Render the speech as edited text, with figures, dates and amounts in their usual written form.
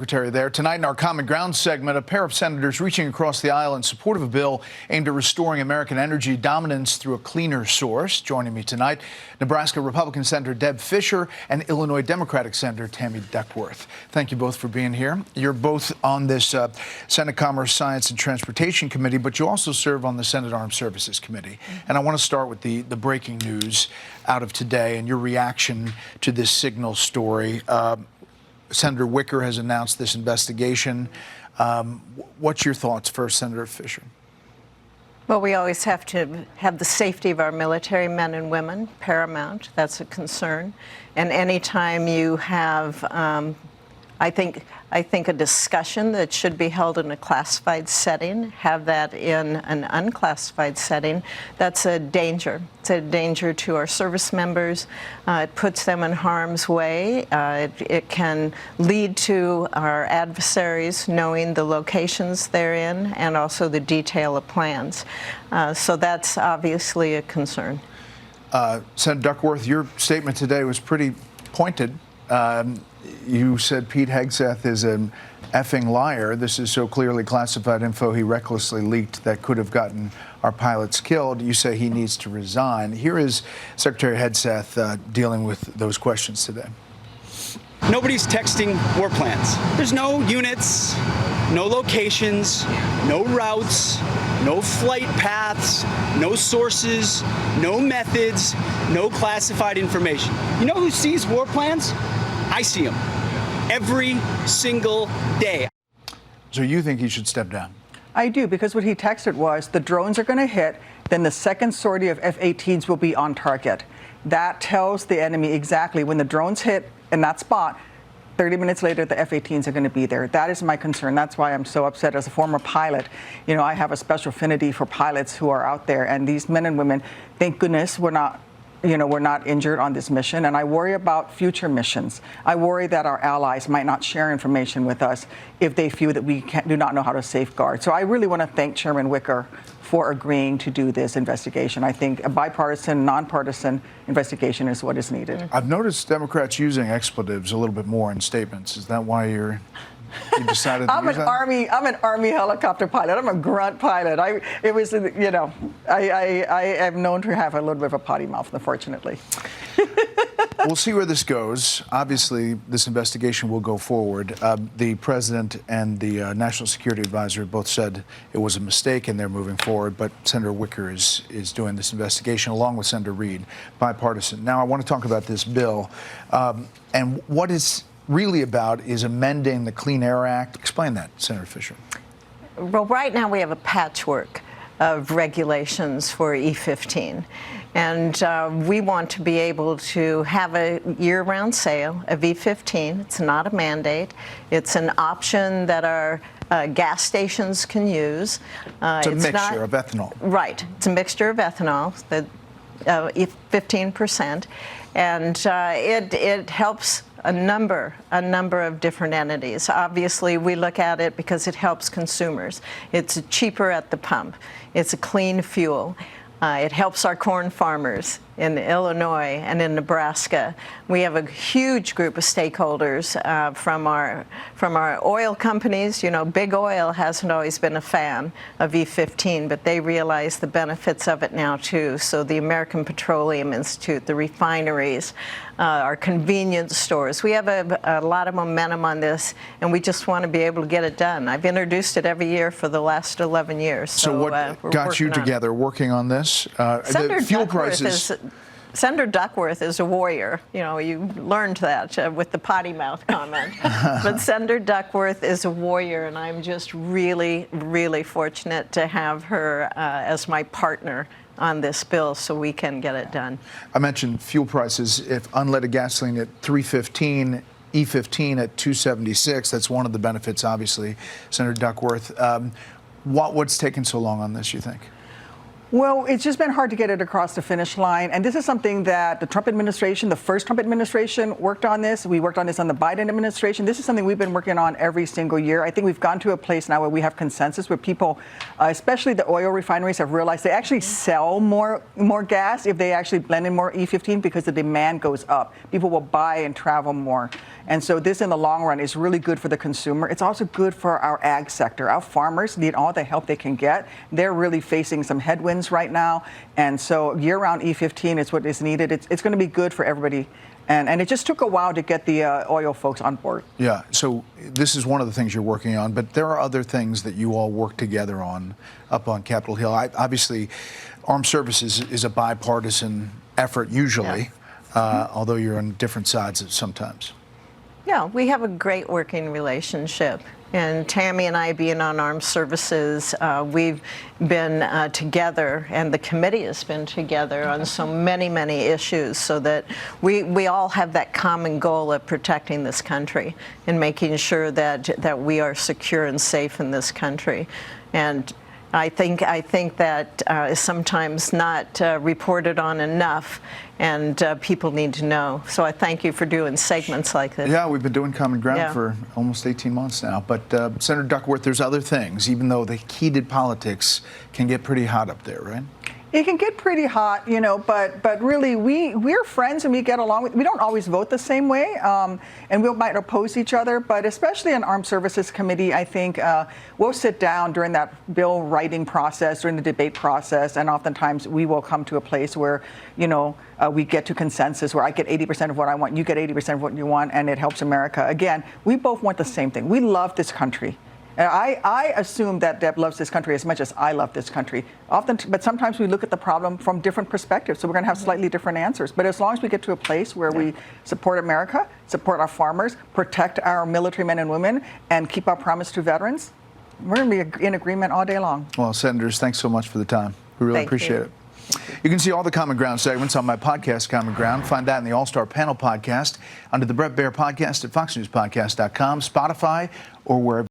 Secretary there. Tonight in our Common Ground segment, a pair of senators reaching across the aisle in support of a bill aimed at restoring American energy dominance through a cleaner source. Joining me tonight, Nebraska Republican Senator Deb Fischer and Illinois Democratic Senator Tammy Duckworth. Thank you both for being here. You're both on this Senate Commerce, Science, and Transportation Committee, but you also serve on the Senate Armed Services Committee. And I want to start with the breaking news out of today and your reaction to this Signal story. Senator Wicker has announced this investigation. What's your thoughts first, Senator Fischer? Well, we always have to have the safety of our military men and women paramount. That's a concern. And anytime you have, I think a discussion that should be held in a classified setting, have that in an unclassified setting, that's a danger. It's a danger to our service members. It puts them in harm's way. It can lead to our adversaries knowing the locations they're in and also the detail of plans. So that's obviously a concern. Senator Duckworth, your statement today was pretty pointed. You said Pete Hegseth is an effing liar. This is so clearly classified info he recklessly leaked that could have gotten our pilots killed. You say he needs to resign. Here is Secretary Hegseth dealing with those questions today. Nobody's texting war plans. There's no units, no locations, no routes, no flight paths, no sources, no methods, no classified information. You know who sees war plans? I see them every single day. So you think he should step down? I do, because what he texted was the drones are going to hit, then the second sortie of F-18s will be on target. That tells the enemy exactly when the drones hit in that spot, 30 minutes later, the F-18s are going to be there. That is my concern. That's why I'm so upset. As a former pilot, you know, I have a special affinity for pilots who are out there. And these men and women, thank goodness we're not injured on this mission. And I worry about future missions. I worry that our allies might not share information with us if they feel that we do not know how to safeguard. So I really want to thank Chairman Wicker for agreeing to do this investigation. I think a bipartisan, nonpartisan investigation is what is needed. I've noticed Democrats using expletives a little bit more in statements. Is that why you decided to use that? I'm an Army helicopter pilot. I'm a grunt pilot. I am known to have a little bit of a potty mouth, unfortunately. We'll see where this goes. Obviously, this investigation will go forward. The president and the National Security Advisor both said it was a mistake and they're moving forward, but Senator Wicker is doing this investigation along with Senator Reid, bipartisan. Now, I want to talk about this bill. And what it's really about is amending the Clean Air Act. Explain that, Senator Fischer. Well, right now we have a patchwork of regulations for E15. And we want to be able to have a year-round sale of E15. It's not a mandate. It's an option that our gas stations can use. It's a mixture of ethanol. Right. It's a mixture of ethanol, 15%. And it helps a number of different entities. Obviously, we look at it because it helps consumers. It's cheaper at the pump. It's a clean fuel. It helps our corn farmers in Illinois and in Nebraska. We have a huge group of stakeholders from our oil companies. You know, Big Oil hasn't always been a fan of E15, but they realize the benefits of it now too. So the American Petroleum Institute, the refineries, our convenience stores. We have a lot of momentum on this, and we just want to be able to get it done. I've introduced it every year for the last 11 years. So what got you together working on this? Senator the fuel prices. Senator Duckworth is a warrior. You know, you learned that with the potty mouth comment. But Senator Duckworth is a warrior, and I'm just really, really fortunate to have her as my partner on this bill so we can get it done. I mentioned fuel prices. If unleaded gasoline at $3.15, E15 at $2.76, that's one of the benefits, obviously. Senator Duckworth, what's taken so long on this, you think? Well, it's just been hard to get it across the finish line. And this is something that the Trump administration, the first Trump administration, worked on this. We worked on this on the Biden administration. This is something we've been working on every single year. I think we've gone to a place now where we have consensus, where people, especially the oil refineries, have realized they actually sell more gas if they actually blend in more E15 because the demand goes up. People will buy and travel more. And so this, in the long run, is really good for the consumer. It's also good for our ag sector. Our farmers need all the help they can get. They're really facing some headwinds right now. And so year-round E15 is what is needed. It's going to be good for everybody. And it just took a while to get the oil folks on board. Yeah, so this is one of the things you're working on, but there are other things that you all work together on up on Capitol Hill. Obviously, armed services is a bipartisan effort usually, although you're on different sides sometimes. Yeah, we have a great working relationship. And Tammy and I, being on armed services, we've been together, and the committee has been together on so many, many issues, so that we all have that common goal of protecting this country and making sure that we are secure and safe in this country. And I think that is sometimes not reported on enough, and people need to know. So I thank you for doing segments like this. Yeah, we've been doing Common Ground for almost 18 months now. But Senator Duckworth, there's other things, even though the heated politics can get pretty hot up there, right? It can get pretty hot, you know, but really we're friends and we get along. We don't always vote the same way, and we might oppose each other, but especially in Armed Services Committee, I think we'll sit down during that bill writing process, during the debate process, and oftentimes we will come to a place where, you know, we get to consensus where I get 80% of what I want, you get 80% of what you want, and it helps America. Again, we both want the same thing. We love this country. And I assume that Deb loves this country as much as I love this country. But sometimes we look at the problem from different perspectives, so we're going to have slightly different answers. But as long as we get to a place where we support America, support our farmers, protect our military men and women, and keep our promise to veterans, we're going to be in agreement all day long. Well, Senators, thanks so much for the time. We really appreciate it. You can see all the Common Ground segments on my podcast, Common Ground. Find that in the All-Star Panel podcast under the Bret Baier podcast at foxnewspodcast.com, Spotify, or wherever.